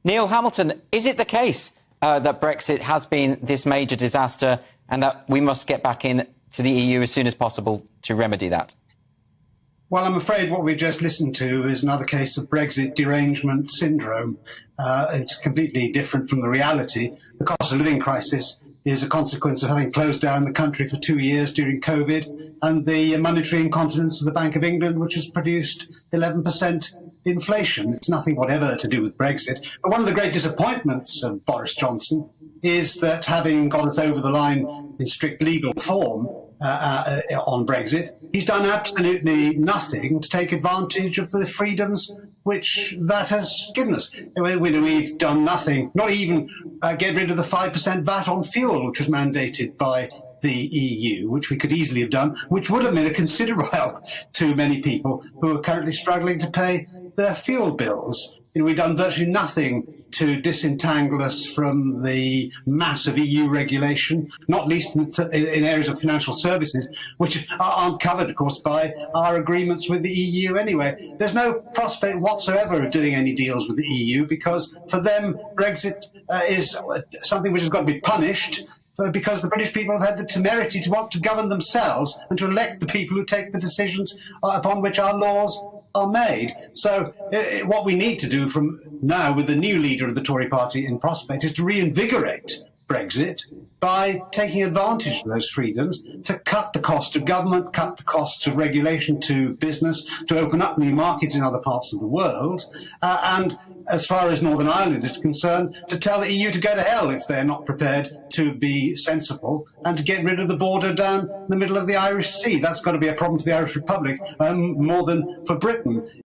Neil Hamilton, is it the case that Brexit has been this major disaster and that we must get back in to the EU as soon as possible to remedy that? Well, I'm afraid what we've just listened to is another case of Brexit derangement syndrome. It's completely different from the reality. The cost of living crisis is a consequence of having closed down the country for 2 years during COVID, and the monetary incontinence of the Bank of England, which has produced 11% inflation. It's nothing whatever to do with Brexit. But one of the great disappointments of Boris Johnson is that, having got us over the line in strict legal form on Brexit, he's done absolutely nothing to take advantage of the freedoms which that has given us. We've done nothing, not even get rid of the 5% VAT on fuel, which was mandated by the EU, which we could easily have done, which would have been a considerable help to many people who are currently struggling to pay their fuel bills. We've done virtually nothing to disentangle us from the massive EU regulation, not least in areas of financial services, which aren't covered, of course, by our agreements with the EU anyway. There's no prospect whatsoever of doing any deals with the EU because for them, Brexit is something which has got to be punished, because the British people have had the temerity to want to govern themselves and to elect the people who take the decisions upon which our laws are made. So what we need to do from now with the new leader of the Tory party in prospect is to reinvigorate Brexit by taking advantage of those freedoms to cut the cost of government, cut the costs of regulation to business, to open up new markets in other parts of the world, and as far as Northern Ireland is concerned, to tell the EU to go to hell if they're not prepared to be sensible and to get rid of the border down the middle of the Irish Sea. That's got to be a problem for the Irish Republic more than for Britain.